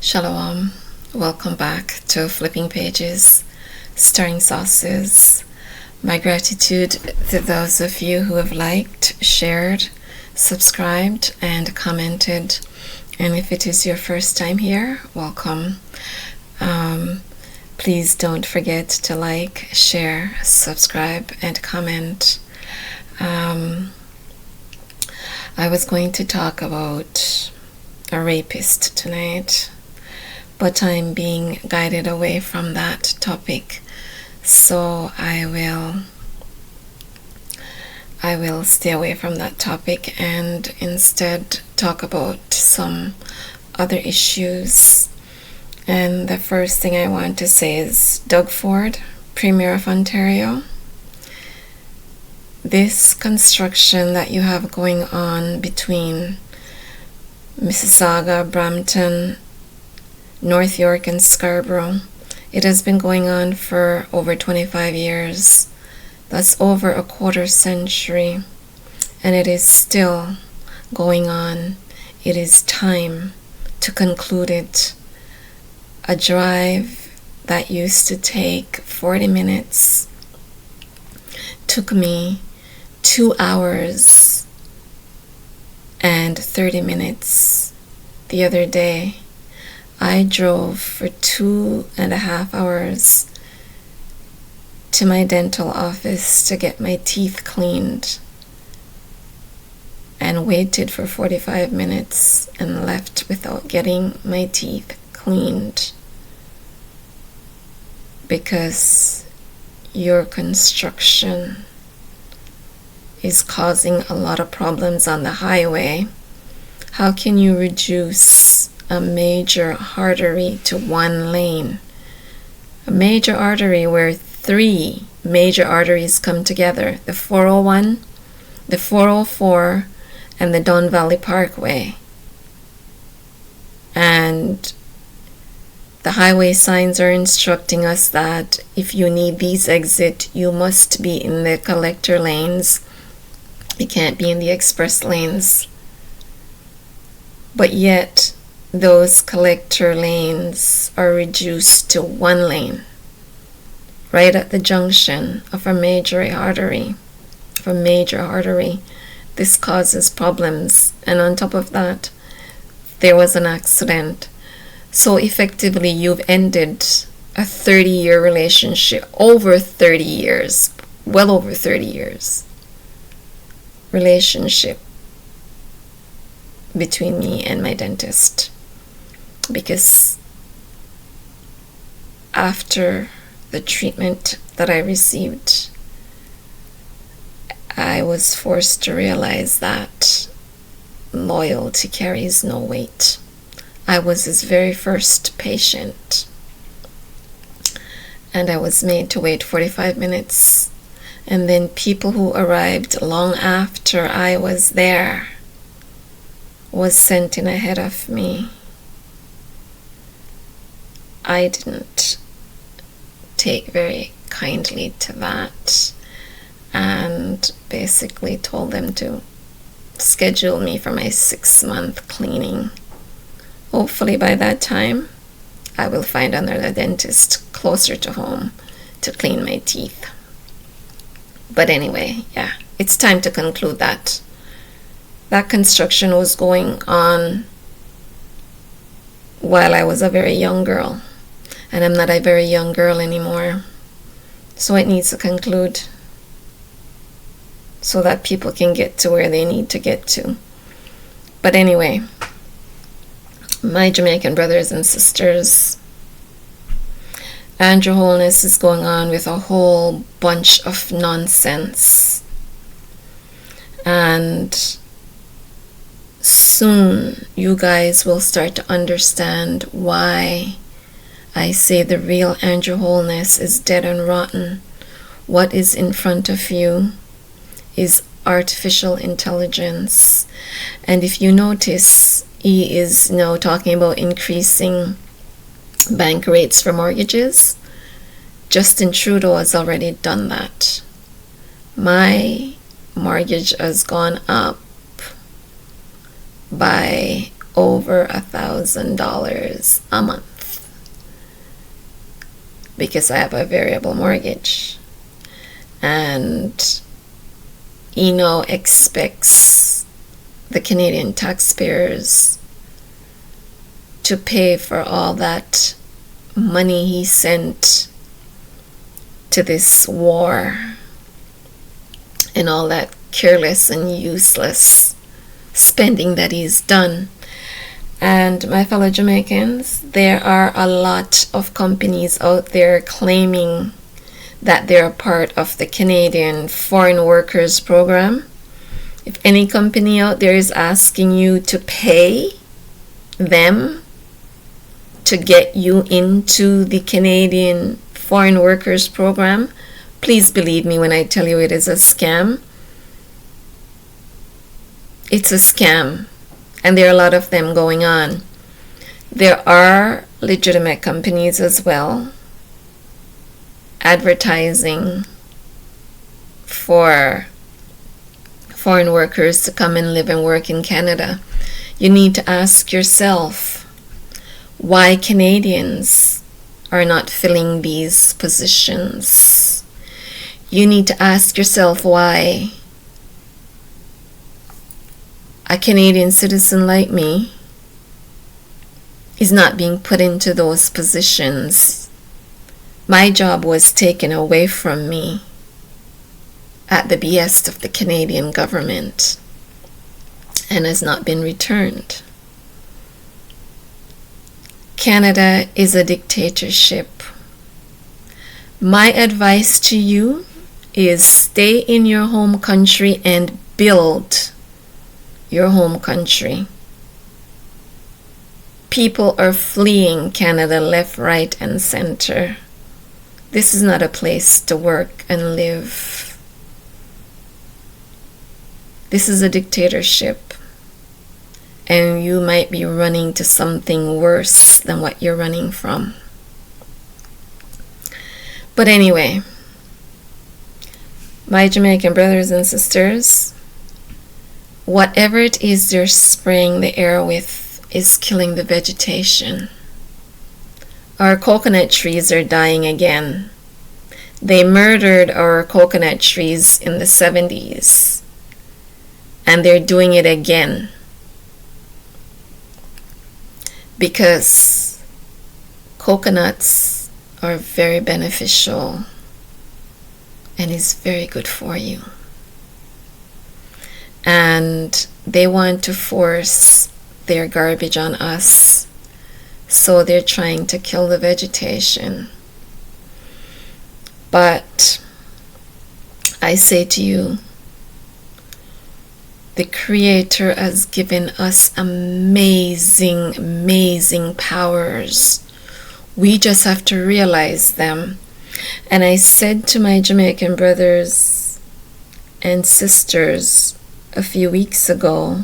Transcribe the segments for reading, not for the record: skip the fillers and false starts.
Shalom, welcome back to Flipping Pages, Stirring Sauces. My gratitude to those of you who have liked, shared, subscribed, and commented. And if it is your first time here, welcome. Please don't forget to like, share, subscribe, and comment. I was going to talk about a rapist tonight, but I'm being guided away from that topic, so I will stay away from that topic and instead talk about some other issues. And the first thing I want to say is Doug Ford, Premier of Ontario. This construction that you have going on between Mississauga, Brampton, North York, and Scarborough, it has been going on for over 25 years. That's over a quarter century, and it is still going on. It is time to conclude it. A drive that used to take 40 minutes took me 2 hours and 30 minutes the other day. I drove for 2.5 hours to my dental office to get my teeth cleaned and waited for 45 minutes and left without getting my teeth cleaned because your construction is causing a lot of problems on the highway. How can you reduce a major artery to one lane? A major artery where 3 major arteries come together: the 401, the 404, and the Don Valley Parkway. And the highway signs are instructing us that if you need these exits, you must be in the collector lanes. You can't be in the express lanes. But yet, those collector lanes are reduced to 1 lane, right at the junction of a major artery. This causes problems, and on top of that, there was an accident. So effectively, you've ended a 30-year relationship, over 30 years, well over 30 years relationship between me and my dentist, because after the treatment that I received, I was forced to realize that loyalty carries no weight. I was his very first patient, and I was made to wait 45 minutes, and then people who arrived long after I was there was sent in ahead of me. I didn't take very kindly to that and basically told them to schedule me for my 6-month cleaning. Hopefully by that time I will find another dentist closer to home to clean my teeth. But anyway, yeah, it's time to conclude that. That construction was going on while I was a very young girl, and I'm not a very young girl anymore. So it needs to conclude so that people can get to where they need to get to. But anyway, my Jamaican brothers and sisters, Andrew Holness is going on with a whole bunch of nonsense, and soon you guys will start to understand why I say the real Andrew Holness is dead and rotten. What is in front of you is artificial intelligence. And if you notice, he is now talking about increasing bank rates for mortgages. Justin Trudeau has already done that. My mortgage has gone up by over $1,000 a month because I have a variable mortgage. And he now expects the Canadian taxpayers to pay for all that money he sent to this war and all that careless and useless spending that he's done. And my fellow Jamaicans, there are a lot of companies out there claiming that they're part of the Canadian Foreign Workers Program. If any company out there is asking you to pay them to get you into the Canadian Foreign Workers Program, please believe me when I tell you it is a scam. It's a scam, and there are a lot of them going on. There are legitimate companies as well advertising for foreign workers to come and live and work in Canada. You need to ask yourself why Canadians are not filling these positions. You need to ask yourself why a Canadian citizen like me is not being put into those positions. My job was taken away from me at the behest of the Canadian government and has not been returned. Canada is a dictatorship. My advice to you is stay in your home country and build your home country. People are fleeing Canada left, right, and center. This is not a place to work and live. This is a dictatorship, and you might be running to something worse than what you're running from. But anyway, my Jamaican brothers and sisters, whatever it is they're spraying the air with is killing the vegetation. Our coconut trees are dying again. They murdered our coconut trees in the 70s, and they're doing it again because coconuts are very beneficial and is very good for you. And they want to force their garbage on us, so they're trying to kill the vegetation. But I say to you, the Creator has given us amazing, amazing powers. We just have to realize them. And I said to my Jamaican brothers and sisters a few weeks ago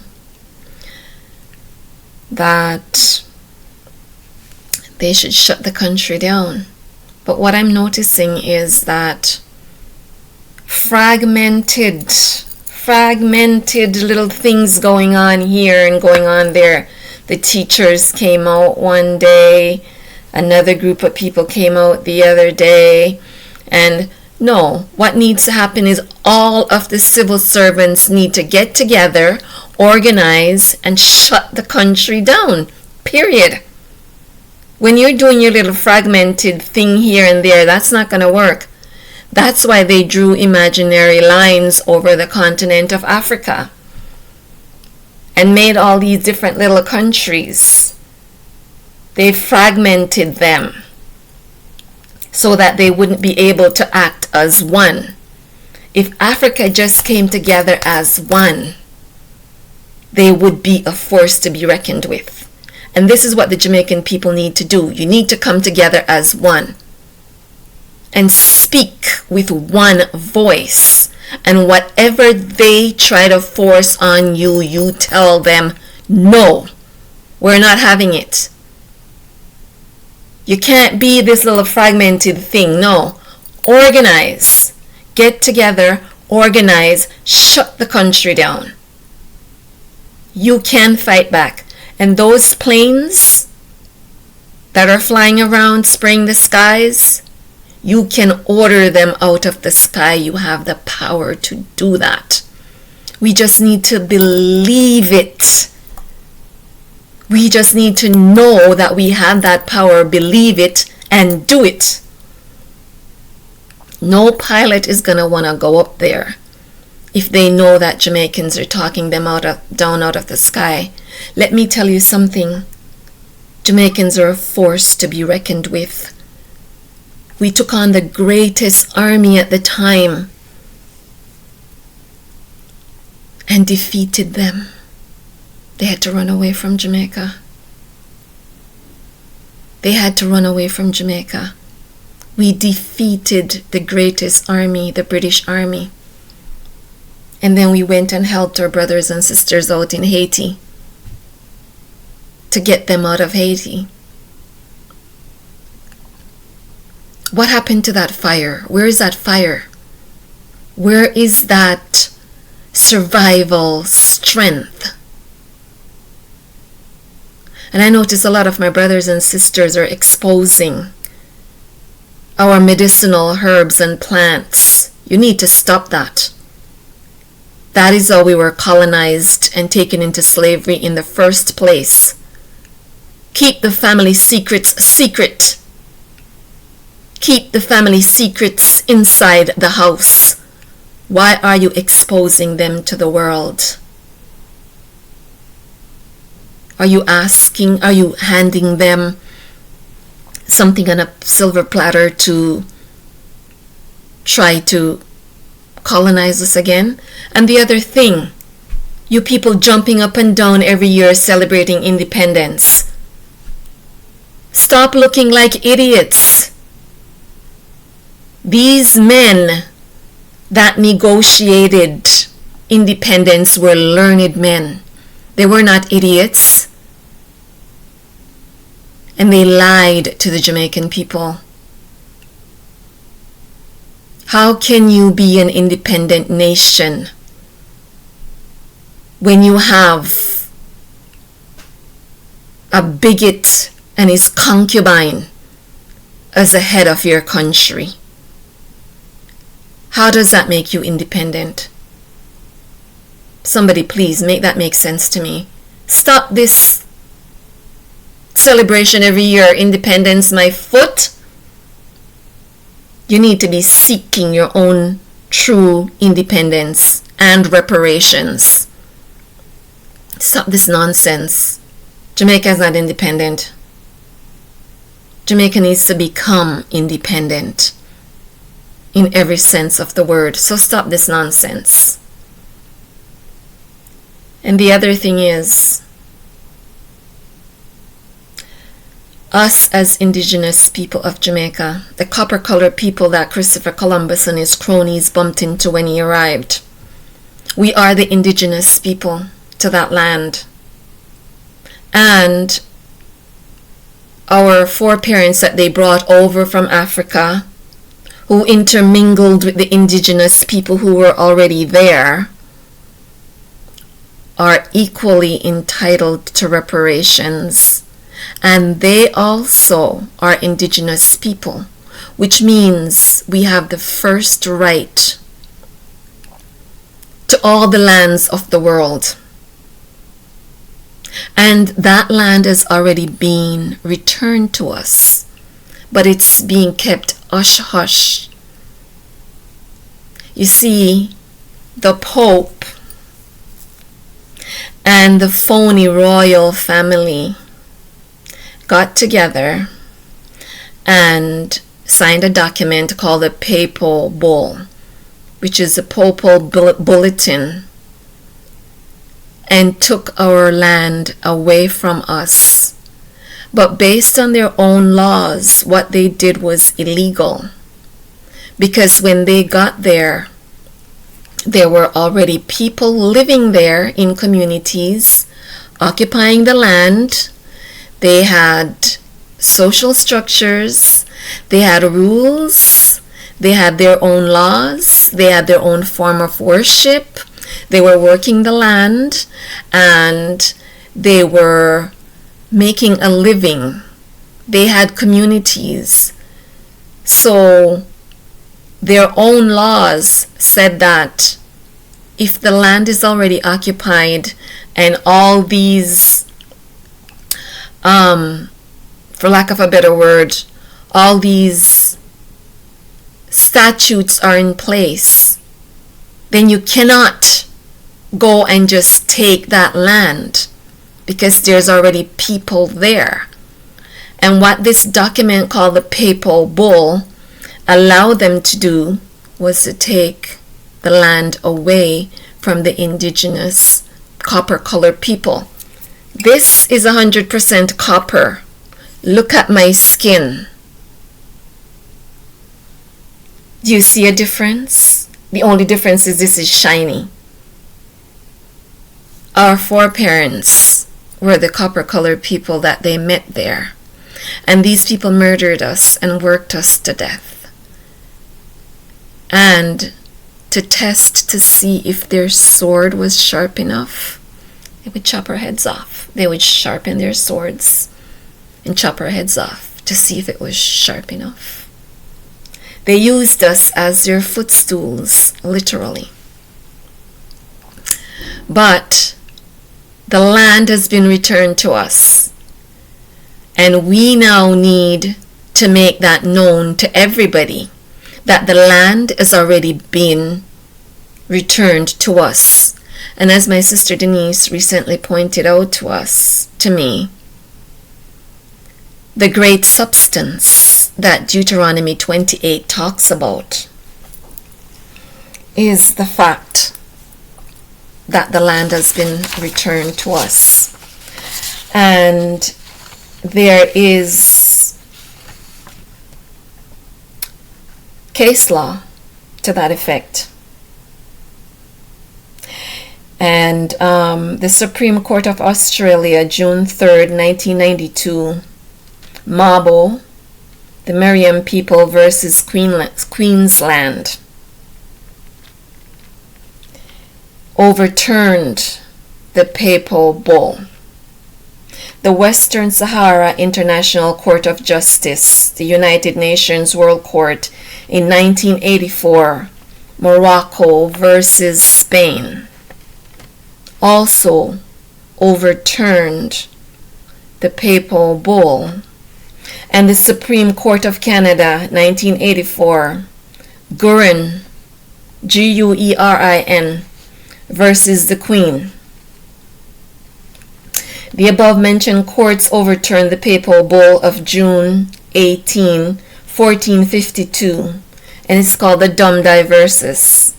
that they should shut the country down. But what I'm noticing is that fragmented little things going on here and going on there. The teachers came out one day, another group of people came out the other day, and no, what needs to happen is all of the civil servants need to get together, organize, and shut the country down. Period. When you're doing your little fragmented thing here and there, that's not going to work. That's why they drew imaginary lines over the continent of Africa and made all these different little countries. They fragmented them so that they wouldn't be able to act as one. If Africa just came together as one, they would be a force to be reckoned with. And this is what the Jamaican people need to do. You need to come together as one and speak with one voice. And whatever they try to force on you, you tell them, no, we're not having it. You can't be this little fragmented thing. No. Organize. Get together. Organize. Shut the country down. You can fight back. And those planes that are flying around, spraying the skies, you can order them out of the sky. You have the power to do that. We just need to believe it. We just need to know that we have that power, believe it, and do it. No pilot is going to want to go up there if they know that Jamaicans are talking them down out of the sky. Let me tell you something. Jamaicans are a force to be reckoned with. We took on the greatest army at the time and defeated them. They had to run away from Jamaica. They had to run away from Jamaica. We defeated the greatest army, the British Army. And then we went and helped our brothers and sisters out in Haiti to get them out of Haiti. What happened to that fire? Where is that fire? Where is that survival strength? And I notice a lot of my brothers and sisters are exposing our medicinal herbs and plants. You need to stop that. That is how we were colonized and taken into slavery in the first place. Keep the family secrets secret. Keep the family secrets inside the house. Why are you exposing them to the world? Are you handing them something on a silver platter to try to colonize us again? And the other thing, you people jumping up and down every year celebrating independence. Stop looking like idiots. These men that negotiated independence were learned men. They were not idiots. And they lied to the Jamaican people. How can you be an independent nation when you have a bigot and his concubine as the head of your country? How does that make you independent? Somebody please make that make sense to me. Stop this celebration every year, independence, my foot. You need to be seeking your own true independence and reparations. Stop this nonsense. Jamaica is not independent. Jamaica needs to become independent in every sense of the word. So stop this nonsense. And the other thing is, us as indigenous people of Jamaica, the copper-colored people that Christopher Columbus and his cronies bumped into when he arrived, we are the indigenous people to that land. And our foreparents that they brought over from Africa, who intermingled with the indigenous people who were already there, are equally entitled to reparations. And they also are indigenous people, which means we have the first right to all the lands of the world. And that land has already been returned to us, but it's being kept hush-hush. You see, the Pope and the phony royal family got together and signed a document called the Papal Bull, which is a Papal Bulletin, and took our land away from us. But based on their own laws, what they did was illegal. Because when they got there were already people living there in communities, occupying the land. They had social structures, they had rules, they had their own laws, they had their own form of worship. They were working the land, and They were making a living. They had communities. So their own laws said that if the land is already occupied and all these, for lack of a better word, all these statutes are in place, then you cannot go and just take that land because there's already people there. And what this document called the Papal Bull allowed them to do was to take the land away from the indigenous copper-colored people. This is 100% copper. Look at my skin. Do you see a difference? The only difference is this is shiny. Our foreparents were the copper-colored people that they met there. And these people murdered us and worked us to death. And to test to see if their sword was sharp enough, they would chop our heads off. They would sharpen their swords and chop our heads off to see if it was sharp enough. They used us as their footstools, literally. But the land has been returned to us. And we now need to make that known to everybody, that the land has already been returned to us. And as my sister Denise recently pointed out to me, the great substance that Deuteronomy 28 talks about is the fact that the land has been returned to us. And there is case law to that effect. And the Supreme Court of Australia, June 3rd, 1992, Mabo, the Meriam people versus Queensland, overturned the Papal Bull. The Western Sahara International Court of Justice, the United Nations World Court, in 1984, Morocco versus Spain, also overturned the Papal Bull. And the Supreme Court of Canada, 1984, Guerin, Guerin, versus the Queen. The above-mentioned courts overturned the Papal Bull of June 18, 1452, and it's called the Dum Diversus.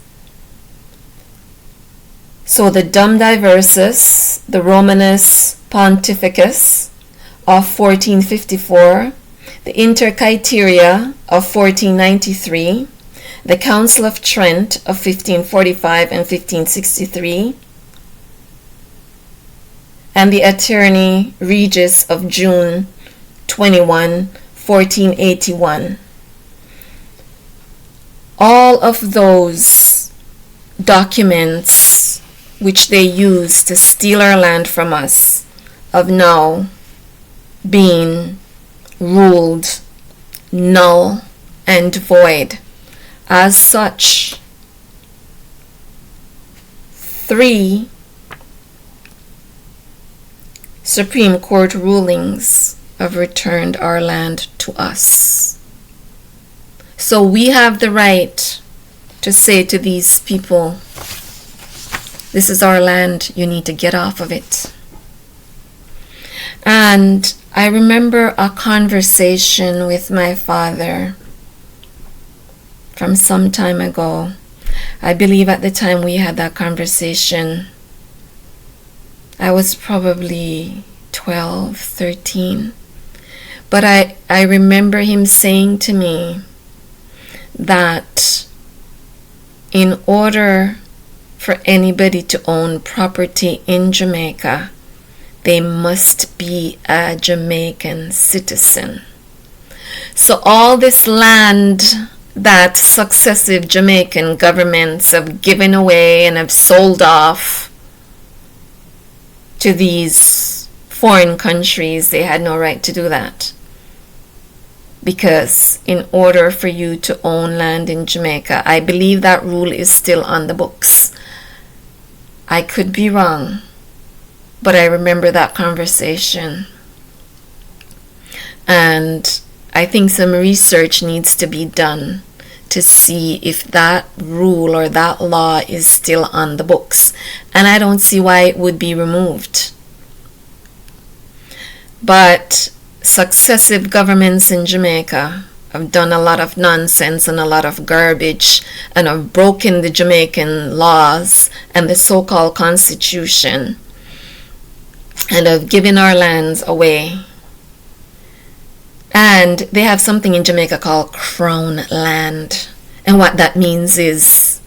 So the Dum Diversus, the Romanus Pontificus of 1454, the Intercaeteria of 1493, the Council of Trent of 1545 and 1563, and the Attorney Regis of June 21, 1481. All of those documents which they used to steal our land from us have now been ruled null and void. As such, 3 Supreme Court rulings have returned our land to us. So we have the right to say to these people, this is our land, you need to get off of it. And I remember a conversation with my father from some time ago. I believe at the time we had that conversation, I was probably 12, 13. But I remember him saying to me that in order for anybody to own property in Jamaica, they must be a Jamaican citizen. So all this land that successive Jamaican governments have given away and have sold off to these foreign countries. They had no right to do that. Because in order for you to own land in Jamaica, I believe that rule is still on the books. I could be wrong, but I remember that conversation. And I think some research needs to be done to see if that rule or that law is still on the books. And I don't see why it would be removed. But successive governments in Jamaica have done a lot of nonsense and a lot of garbage and have broken the Jamaican laws and the so-called constitution and have given our lands away. And they have something in Jamaica called crown land. And what that means is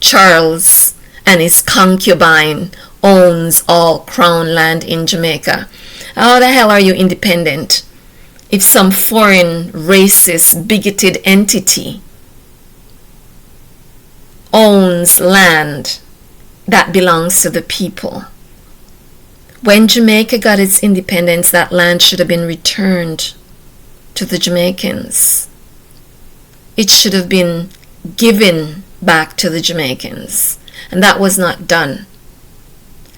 Charles and his concubine owns all crown land in Jamaica. How the hell are you independent if some foreign, racist, bigoted entity owns land that belongs to the people? When Jamaica got its independence, that land should have been returned to the Jamaicans. It should have been given back to the Jamaicans. And that was not done.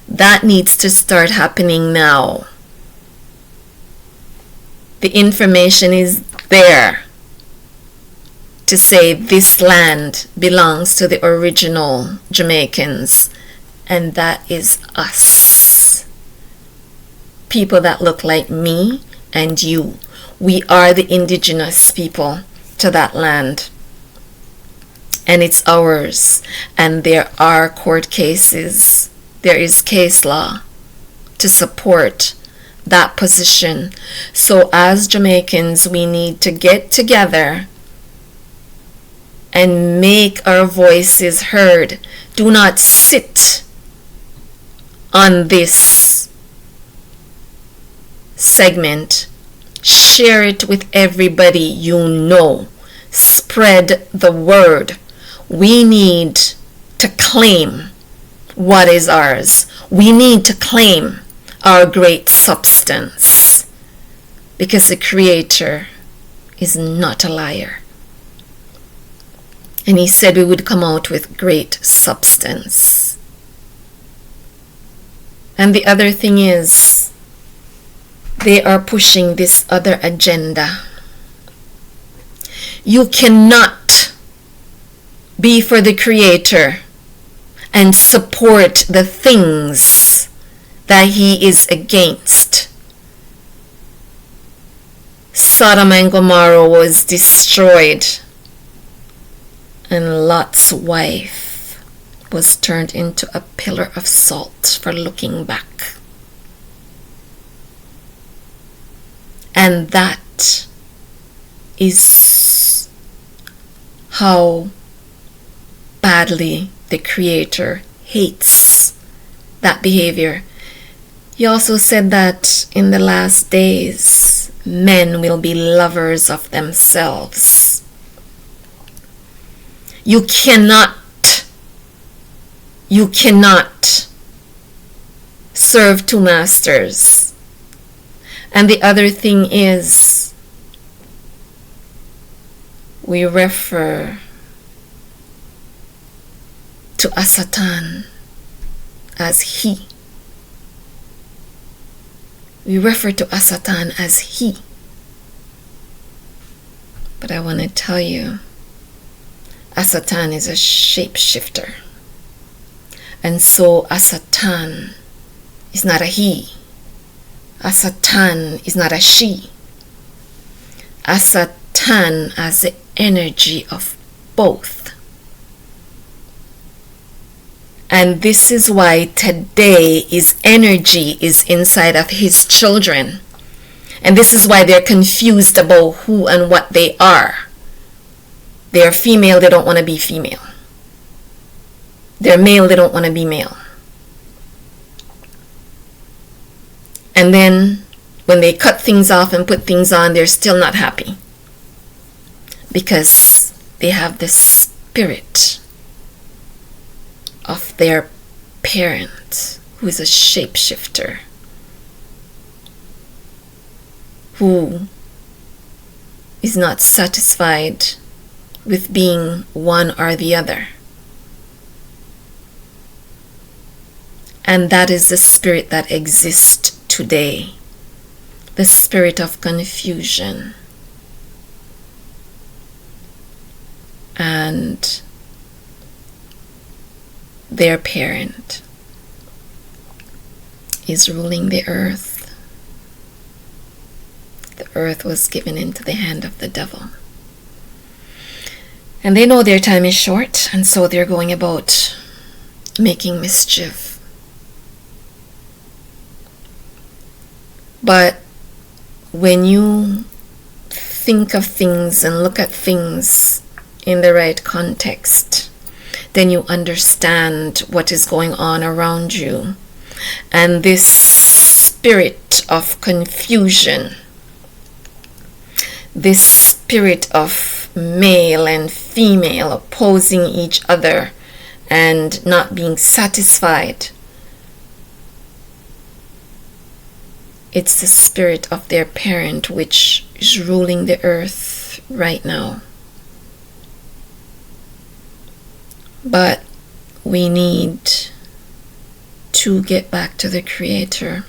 That needs to start happening now. The information is there to say this land belongs to the original Jamaicans, and that is us. People that look like me and you. We are the indigenous people to that land. And it's ours. And there are court cases. There is case law to support that position. So as Jamaicans, we need to get together and make our voices heard. Do not sit on this segment. Share it with everybody you know. Spread the word. We need to claim what is ours. We need to claim our great substance, because the Creator is not a liar. And he said we would come out with great substance. And the other thing is, they are pushing this other agenda. You cannot be for the Creator and support the things that he is against. Sodom and Gomorrah was destroyed, and Lot's wife was turned into a pillar of salt for looking back. And that is how badly the Creator hates that behavior. He also said that in the last days, men will be lovers of themselves. You cannot serve two masters. And the other thing is, we refer to Asatan as he. We refer to Asatan as he. But I want to tell you, Asatan is a shapeshifter. And so Asatan is not a he. Asatan is not a she. Asatan has the energy of both. And this is why today his energy is inside of his children. And this is why they're confused about who and what they are. They're female, they don't want to be female. They're male, they don't want to be male. And then when they cut things off and put things on, they're still not happy. Because they have the spirit of their parent who is a shapeshifter, who is not satisfied with being one or the other. And that is the spirit that exists today, the spirit of confusion. And their parent is ruling the earth. The earth was given into the hand of the devil. And they know their time is short, and so they're going about making mischief. But when you think of things and look at things in the right context, then you understand what is going on around you. And this spirit of confusion, this spirit of male and female opposing each other and not being satisfied, it's the spirit of their parent which is ruling the earth right now. But we need to get back to the Creator.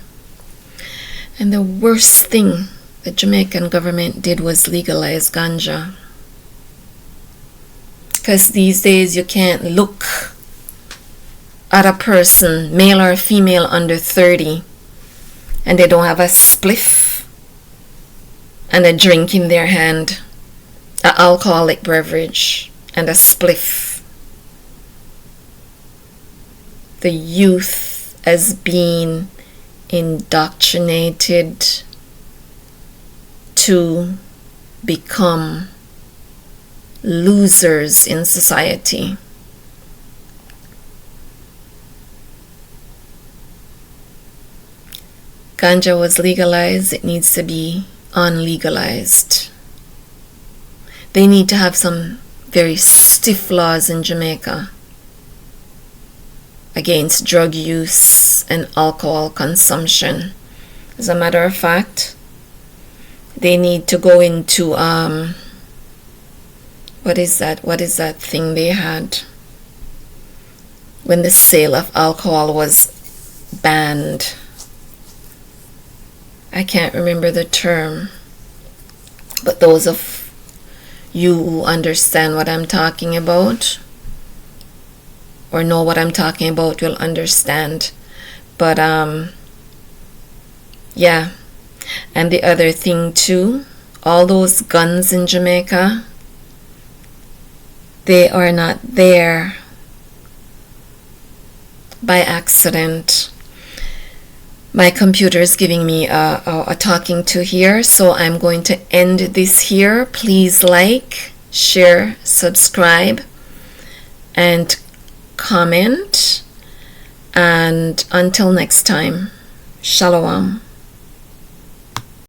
And the worst thing the Jamaican government did was legalize ganja. Because these days you can't look at a person, male or female, under 30, and they don't have a spliff and a drink in their hand, an alcoholic beverage and a spliff. The youth has been indoctrinated to become losers in society. Ganja was legalized, it needs to be unlegalized. They need to have some very stiff laws in Jamaica against drug use and alcohol consumption. As a matter of fact, they need to go into what is that thing they had when the sale of alcohol was banned? I can't remember the term, but those of you who understand what I'm talking about or know what I'm talking about will understand. But yeah. And the other thing too, all those guns in Jamaica, they are not there by accident. My computer is giving me a talking to here, so I'm going to end this here. Please like, share, subscribe, and comment. And until next time, Shalom.